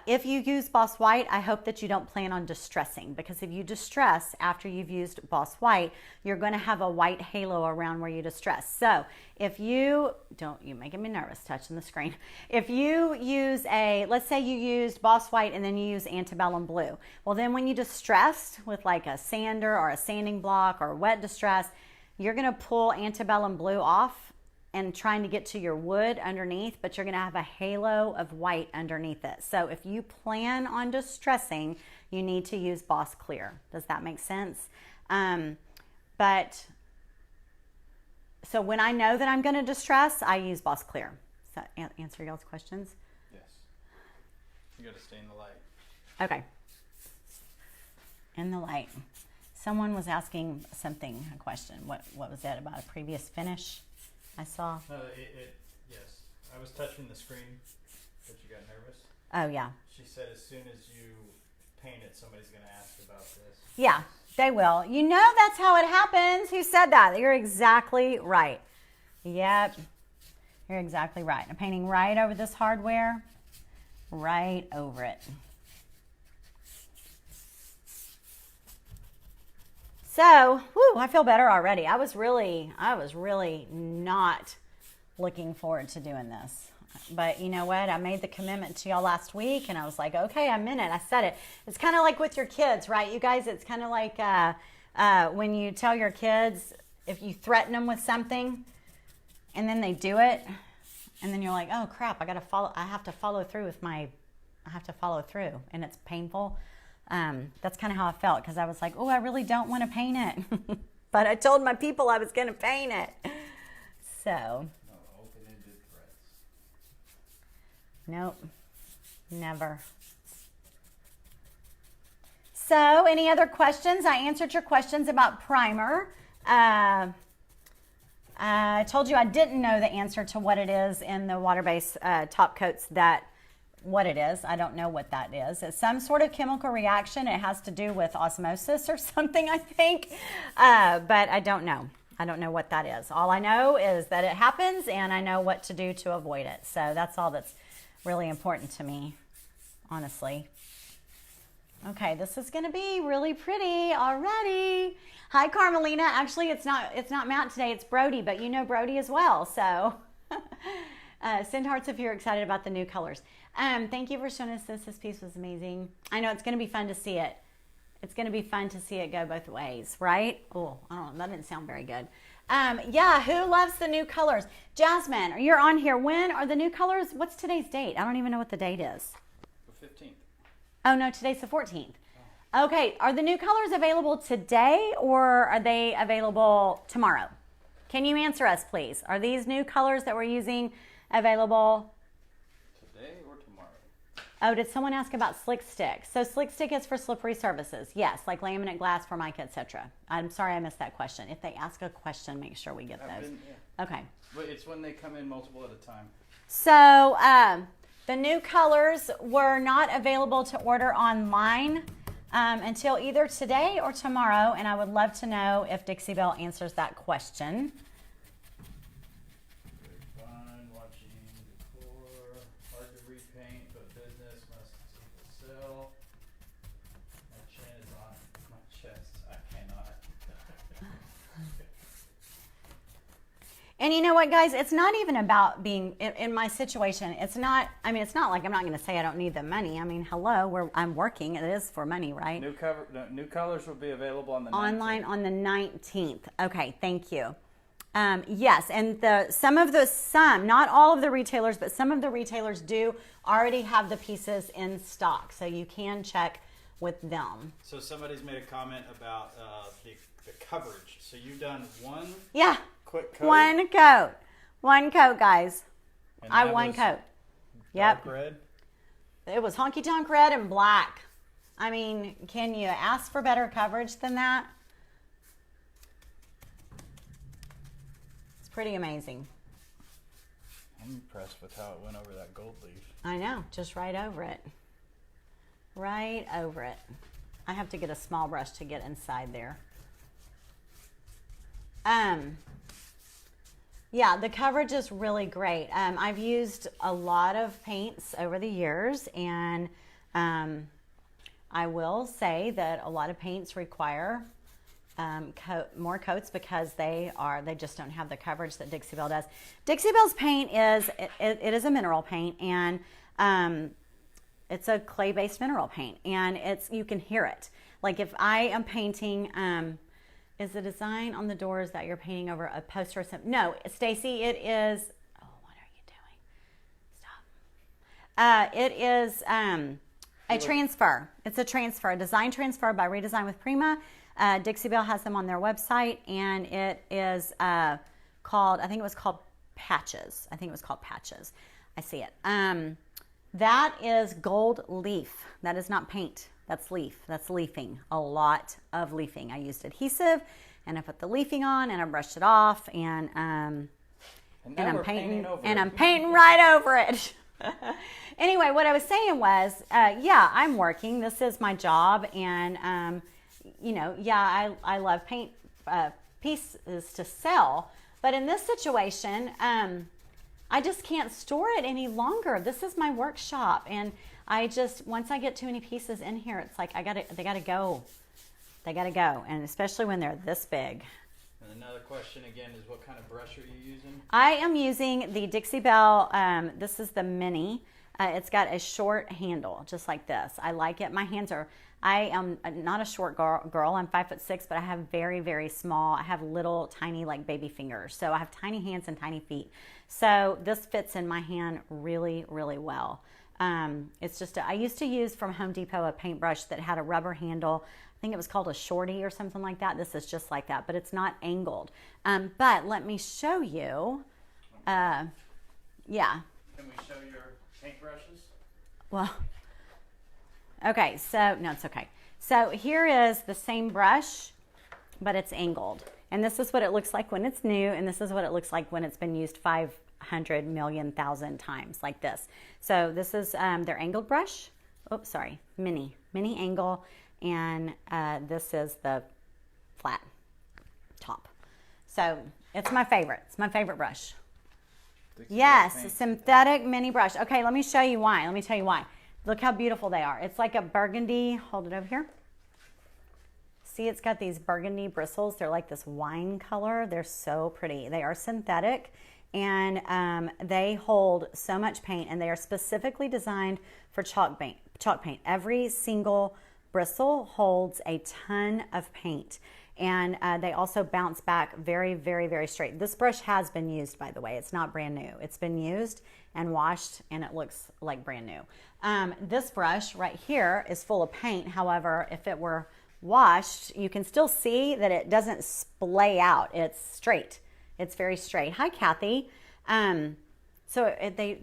If you use Boss white, I hope that you don't plan on distressing, because if you distress after you've used Boss white, you're going to have a white halo around where you distress. So if you're making me nervous touching the screen. If you use let's say you used Boss white and then you use antebellum blue. Well, then when you distressed with like a sander or a sanding block or wet distress, you're going to pull antebellum blue off and trying to get to your wood underneath, but you're going to have a halo of white underneath it. So if you plan on distressing, you need to use Boss Clear. Does that make sense? So when I know that I'm going to distress, I use Boss Clear. Does that answer y'all's questions? Yes. You got to stay in the light. Okay. In the light. Someone was asking a question. What was that about a previous finish? I saw. Yes. I was touching the screen, but you got nervous. Oh, yeah. She said as soon as you paint it, somebody's going to ask about this. Yeah, they will. That's how it happens. Who said that? You're exactly right. Yep. You're exactly right. I'm painting right over this hardware. Right over it. So, I feel better already. I was really not looking forward to doing this. But you know what? I made the commitment to y'all last week, and I was like, okay, I'm in it. I said it. It's kind of like with your kids, right? You guys, it's kind of like when you tell your kids, if you threaten them with something, and then they do it, and then you're like, oh crap, I have to follow through, and it's painful. That's kind of how I felt, because I was like, I really don't want to paint it. But I told my people I was going to paint it. So. No open-ended threats. Nope. Never. So, any other questions? I answered your questions about primer. I told you I didn't know the answer to what it is in the water-based top coats what it is. I don't know what that is. It's some sort of chemical reaction. It has to do with osmosis or something, I think. But I don't know. I don't know what that is. All I know is that it happens and I know what to do to avoid it. So that's all that's really important to me, honestly. Okay, this is going to be really pretty already. Hi, Carmelina. Actually, it's not Matt today. It's Brody, but you know Brody as well. So send hearts if you're excited about the new colors. Thank you for showing us this. This piece was amazing. I know it's going to be fun to see it. It's going to be fun to see it go both ways, right? Oh, I don't know. That didn't sound very good. Yeah, who loves the new colors? Jasmine, you're on here. When are the new colors? What's today's date? I don't even know what the date is. The 15th. Oh, no, today's the 14th. Okay, are the new colors available today or are they available tomorrow? Can you answer us, please? Are these new colors that we're using available today or tomorrow? Oh, did someone ask about Slick Stick? So Slick Stick is for slippery surfaces. Yes, like laminate glass, Formica, etc. I'm sorry I missed that question. If they ask a question, make sure we get those. Yeah. Okay. But it's when they come in multiple at a time. So the new colors were not available to order online until either today or tomorrow, and I would love to know if Dixie Belle answers that question. Fun watching decor, hard to repaint, but business must sell. My chin is on my chest. I cannot. And you know what, guys? It's not even about being in my situation. It's not. I mean, it's not like I'm not going to say I don't need the money. I mean, hello, I'm working. It is for money, right? New colors will be available on the 19th. Online on the 19th. Okay, thank you. Yes, and not all of the retailers, but some of the retailers do already have the pieces in stock, so you can check with them. So somebody's made a comment about the coverage. So you've done one. Yeah. Quick coat. One coat, guys. And one coat. Dark Yep. red. It was honky tonk red and black. I mean, can you ask for better coverage than that? It's pretty amazing. I'm impressed with how it went over that gold leaf. I know, just right over it. Right over it. I have to get a small brush to get inside there. Yeah, the coverage is really great. I've used a lot of paints over the years, and I will say that a lot of paints require more coats because they just don't have the coverage that Dixie Belle does. Dixie Belle's paint it is a mineral paint, and it's a clay-based mineral paint, and you can hear it. Like if I am painting. Is the design on the doors that you're painting over a poster or something? No, Stacy, it is. Oh, what are you doing? Stop. It is a transfer. It's a transfer, a design transfer by Redesign with Prima. Dixie Belle has them on their website, and it is called. I think it was called Patches. I see it. That is gold leaf. That is not paint. That's leaf. That's leafing. A lot of leafing. I used adhesive, and I put the leafing on, and I brushed it off, and I'm painting right over it. Anyway, what I was saying was, yeah, I'm working. This is my job, and I love paint pieces to sell, but in this situation, I just can't store it any longer. This is my workshop, and once I get too many pieces in here, it's like they gotta go. They gotta go, and especially when they're this big. And another question again is, what kind of brush are you using? I am using the Dixie Belle. This is the mini. It's got a short handle, just like this. I like it. I am not a short girl. I'm 5'6", but I have very, very small. I have little, tiny, like baby fingers. So I have tiny hands and tiny feet. So this fits in my hand really, really well. It's just, I used to use from Home Depot a paintbrush that had a rubber handle. I think it was called a shorty or something like that. This is just like that, but it's not angled. But let me show you. Yeah. Can we show your paintbrushes? Well, okay. So, no, it's okay. So here is the same brush, but it's angled. And this is what it looks like when it's new, and this is what it looks like when it's been used 500 million thousand times, like this. So this is their angled brush. Oops, sorry, mini angle, and this is the flat top. So it's my favorite. It's my favorite brush. Yes, synthetic mini brush. Okay, let me show you why. Let me tell you why. Look how beautiful they are. It's like a burgundy. Hold it over here. See, it's got these burgundy bristles. They're like this wine color. They're so pretty. They are synthetic, and they hold so much paint, and they are specifically designed for chalk paint. Every single bristle holds a ton of paint, and they also bounce back very, very, very straight. This brush has been used, by the way. It's not brand new. It's been used and washed, and it looks like brand new. This brush right here is full of paint. However, if it were washed, you can still see that it doesn't splay out. It's straight. It's very straight. Hi, Kathy. They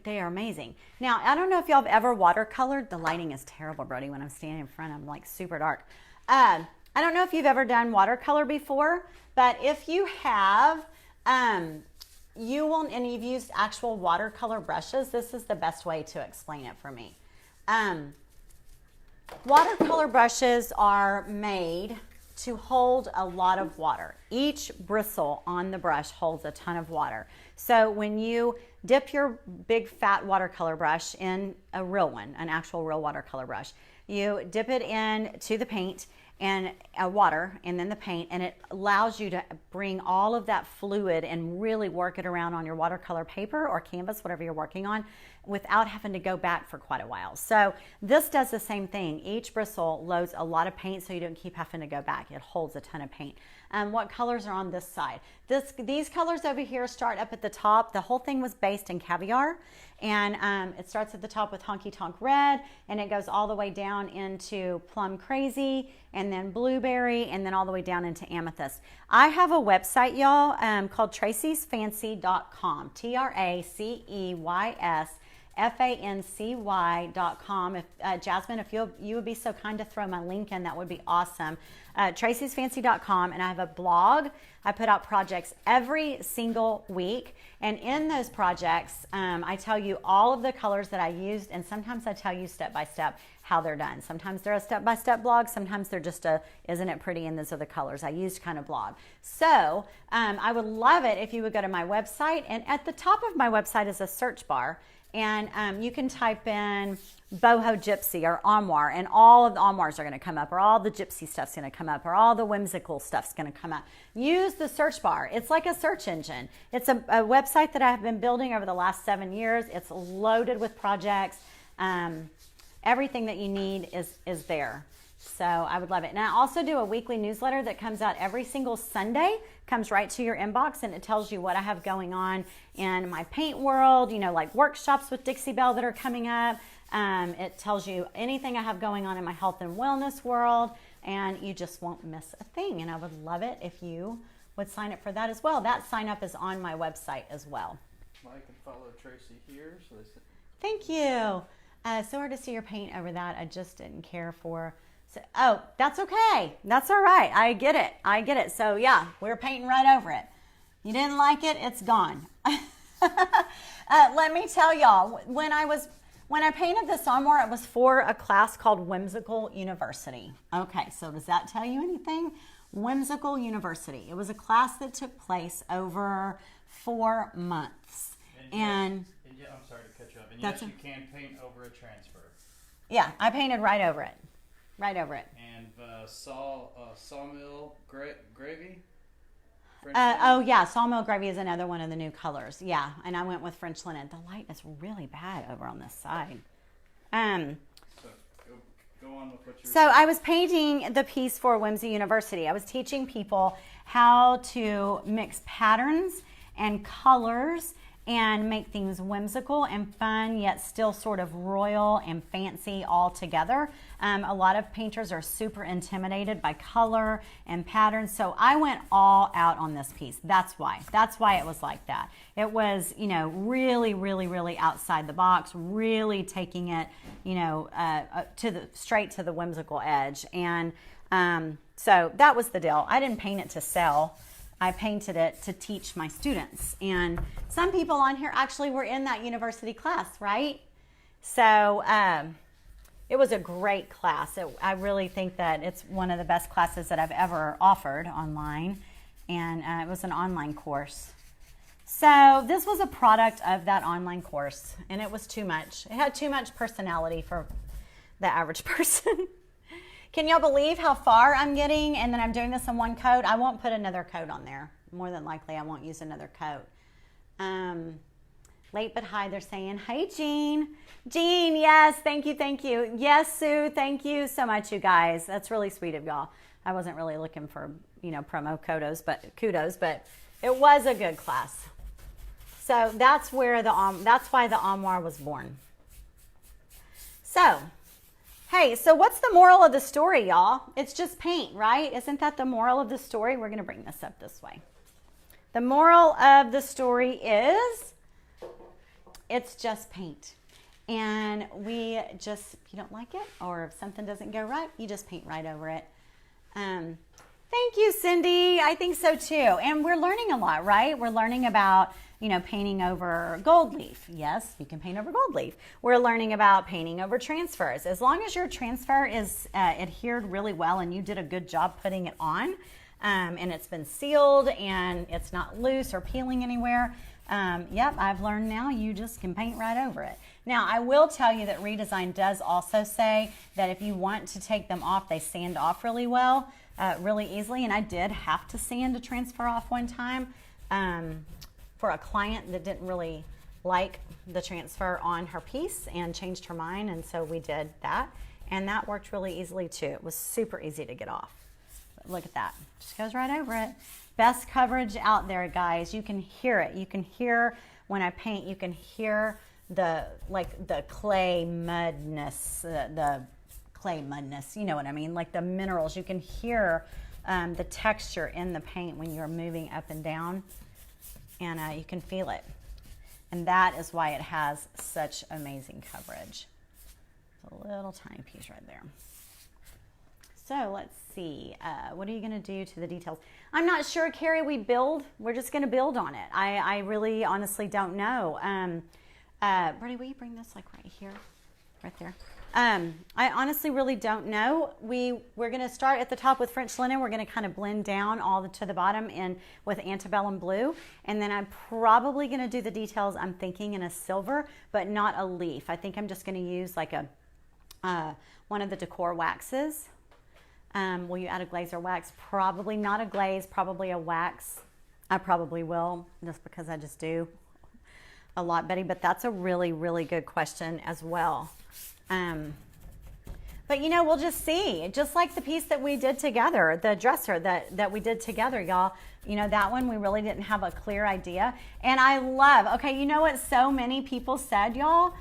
are amazing. Now, I don't know if y'all have ever watercolored. The lighting is terrible, Brody. When I'm standing in front, I'm like super dark. I don't know if you've ever done watercolor before, but if you have, you will, and you've used actual watercolor brushes, this is the best way to explain it for me. Watercolor brushes are made to hold a lot of water. Each bristle on the brush holds a ton of water. So when you dip your big fat watercolor brush in a real one, an actual real watercolor brush, you dip it into the paint and water and then the paint, and it allows you to bring all of that fluid and really work it around on your watercolor paper or canvas, whatever you're working on, without having to go back for quite a while. So this does the same thing. Each bristle loads a lot of paint, so you don't keep having to go back. It holds a ton of paint. What colors are on this side? These colors over here start up at the top. The whole thing was based in caviar, and it starts at the top with Honky Tonk Red, and it goes all the way down into Plum Crazy, and then Blueberry, and then all the way down into Amethyst. I have a website, y'all, called traceysfancy.com, TraceysFancy.com. If Jasmine, if you would be so kind to throw my link in, that would be awesome. Traceysfancy.com, and I have a blog. I put out projects every single week, and in those projects, I tell you all of the colors that I used, and sometimes I tell you step by step how they're done. Sometimes they're a step-by-step blog. Sometimes they're just a, isn't it pretty, and these are the colors I used kind of blog. So I would love it if you would go to my website, and at the top of my website is a search bar, and you can type in boho gypsy or armoire, and all of the armoires are going to come up, or all the gypsy stuff's going to come up, or all the whimsical stuff's going to come up. Use the search bar. It's like a search engine. It's a website that I've been building over the last 7 years. It's loaded with projects. Everything that you need is there. So I would love it. And I also do a weekly newsletter that comes out every single Sunday, comes right to your inbox, and it tells you what I have going on in my paint world, you know, like workshops with Dixie Belle that are coming up. It tells you anything I have going on in my health and wellness world, and you just won't miss a thing. And I would love it if you would sign up for that as well. That sign up is on my website as well. Like and follow Tracey here. Thank you. So hard to see your paint over that. I just didn't care for. So, oh, that's okay. That's all right. I get it. So yeah, we're painting right over it. You didn't like it, it's gone. Let me tell y'all, when I painted this armoire, it was for a class called Whimsical University. Okay, so does that tell you anything? Whimsical University. It was a class that took place over 4 months. And yeah, I'm sorry to cut you off. And yes, you can paint over a transfer. Yeah, I painted right over it. Right over it. And sawmill gravy? Oh yeah, sawmill gravy is another one of the new colors. Yeah, and I went with French linen. The light is really bad over on this side. So go on with what you're saying. I was painting the piece for Whimsy University. I was teaching people how to mix patterns and colors and make things whimsical and fun, yet still sort of royal and fancy all together. A lot of painters are super intimidated by color and patterns, so I went all out on this piece. That's why it was like that. It was, you know, really, really, really outside the box, really taking it, you know, straight to the whimsical edge. And so that was the deal. I didn't paint it to sell. I painted it to teach my students. And some people on here actually were in that university class, right? So it was a great class. I really think that it's one of the best classes that I've ever offered online. And it was an online course. So this was a product of that online course, and it was too much. It had too much personality for the average person. Can y'all believe how far I'm getting? And then I'm doing this in one coat. I won't put another coat on there. More than likely, I won't use another coat. Late but high, they're saying, hey, Jean. Jean, yes, thank you, thank you. Yes, Sue, thank you so much, you guys. That's really sweet of y'all. I wasn't really looking for, promo kudos, but it was a good class. So that's where that's why the Armoire was born. So, hey, so what's the moral of the story, y'all? It's just paint, right? Isn't that the moral of the story? We're going to bring this up this way. The moral of the story is it's just paint. And if you don't like it, or if something doesn't go right, you just paint right over it. Thank you, Cindy. I think so too. And we're learning a lot, right? We're learning about, painting over gold leaf. Yes, you can paint over gold leaf. We're learning about painting over transfers. As long as your transfer is adhered really well and you did a good job putting it on, and it's been sealed and it's not loose or peeling anywhere, yep, I've learned now you just can paint right over it. Now, I will tell you that Redesign does also say that if you want to take them off, they sand off really well, really easily. And I did have to sand a transfer off one time for a client that didn't really like the transfer on her piece and changed her mind. And so we did that. And that worked really easily too. It was super easy to get off. But look at that. Just goes right over it. Best coverage out there, guys. You can hear it. You can hear when I paint, you can hear the clay mudness, the clay mudness, you know what I mean? Like the minerals. You can hear the texture in the paint when you're moving up and down, and you can feel it. And that is why it has such amazing coverage. A little tiny piece right there. So let's see. What are you going to do to the details? I'm not sure, Carrie. We're just going to build on it. I really honestly don't know. Brady, will you bring this like right here? Right there. I honestly really don't know. We're going to start at the top with French linen. We're going to kind of blend down to the bottom with antebellum blue. And then I'm probably going to do the details, I'm thinking, in a silver, but not a leaf. I think I'm just going to use like one of the decor waxes. Will you add a glaze or wax? Probably not a glaze, probably a wax. I probably will, just because I just do a lot, Betty, but that's a really, really good question as well. But we'll just see. Just like the piece that we did together, the dresser that we did together, y'all. That one we really didn't have a clear idea. And I love, okay, you know what so many people said, y'all?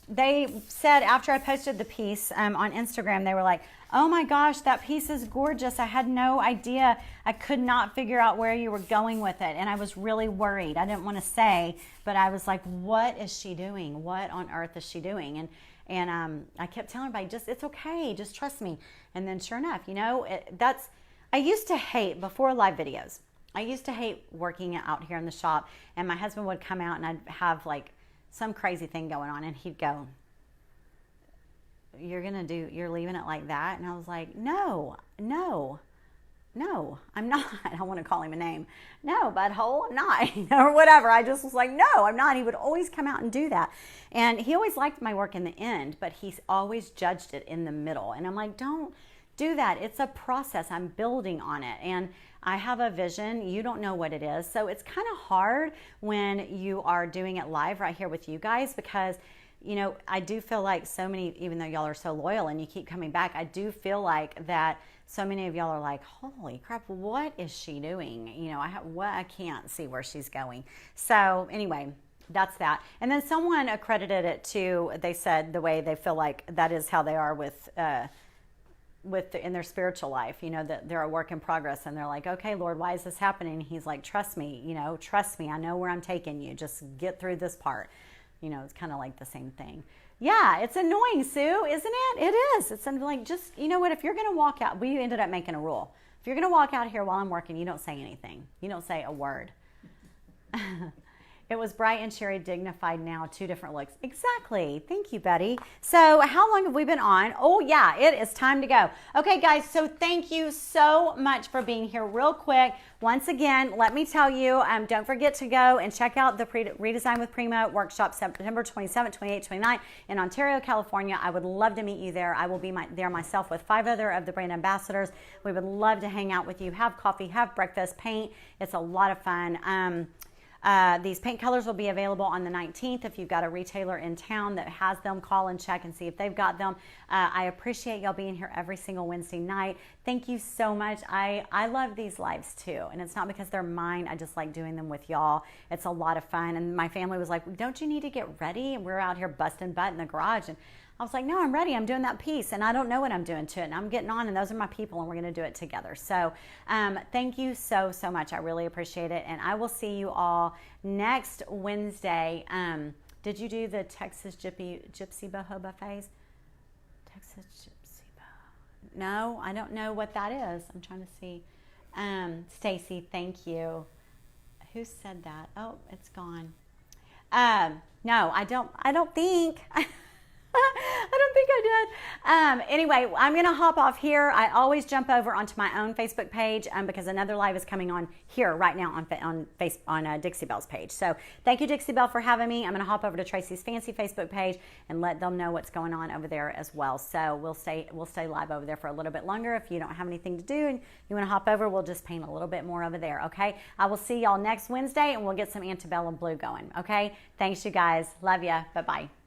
They said after I posted the piece on Instagram, they were like, oh my gosh, that piece is gorgeous. I had no idea. I could not figure out where you were going with it. And I was really worried. I didn't want to say, but I was like, what is she doing? What on earth is she doing? And I kept telling everybody, it's okay. Just trust me. And then sure enough, I used to hate, before live videos, I used to hate working out here in the shop. And my husband would come out and I'd have like some crazy thing going on. And he'd go, you're leaving it like that? And I was like, no, I'm not. I want to call him a name. No, butthole, I'm not, or whatever. I just was like, no, I'm not. He would always come out and do that. And he always liked my work in the end, but he's always judged it in the middle. And I'm like, don't do that. It's a process. I'm building on it. And I have a vision. You don't know what it is. So it's kind of hard when you are doing it live right here with you guys, because I do feel like so many, even though y'all are so loyal and you keep coming back, I do feel like that so many of y'all are like, holy crap, what is she doing? I can't see where she's going. So anyway, that's that. And then someone accredited it to, they said the way they feel like that is how they are in their spiritual life, that they're a work in progress, and they're like, okay, Lord, why is this happening? He's like, trust me, trust me. I know where I'm taking you. Just get through this part. It's kind of like the same thing. Yeah, it's annoying, Sue, isn't it? It is. It's like, just, you know what, if you're going to walk out, we ended up making a rule. If you're going to walk out here while I'm working, you don't say anything. You don't say a word. It was bright and cheery, dignified now, two different looks. Exactly. Thank you, Betty. So how long have we been on? Oh, yeah, it is time to go. Okay, guys, so thank you so much for being here. Real quick, once again, let me tell you, don't forget to go and check out the Redesign with Primo workshop September 27, 28, 29 in Ontario, California. I would love to meet you there. I will be there myself with 5 other of the brand ambassadors. We would love to hang out with you, have coffee, have breakfast, paint. It's a lot of fun. These paint colors will be available on the 19th. If you've got a retailer in town that has them, call and check and see if they've got them. I appreciate y'all being here every single Wednesday night. Thank you so much. I love these lives too, and it's not because they're mine. I just like doing them with y'all. It's a lot of fun, and my family was like, don't you need to get ready? And we're out here busting butt in the garage, and I was like, no, I'm ready. I'm doing that piece, and I don't know what I'm doing to it, and I'm getting on, and those are my people, and we're going to do it together. So thank you so, so much. I really appreciate it, and I will see you all next Wednesday. Did you do the Texas Gypsy Boho buffets? Texas Gypsy Boho. No, I don't know what that is. I'm trying to see. Stacy, thank you. Who said that? Oh, it's gone. No, I don't think. I don't think I did. Anyway, I'm going to hop off here. I always jump over onto my own Facebook page because another live is coming on here right now on Dixie Belle's page. So thank you, Dixie Belle, for having me. I'm going to hop over to Tracey's Fancy Facebook page and let them know what's going on over there as well. So we'll stay live over there for a little bit longer. If you don't have anything to do and you want to hop over, we'll just paint a little bit more over there, okay? I will see y'all next Wednesday, and we'll get some antebellum blue going, okay? Thanks, you guys. Love ya. Bye-bye.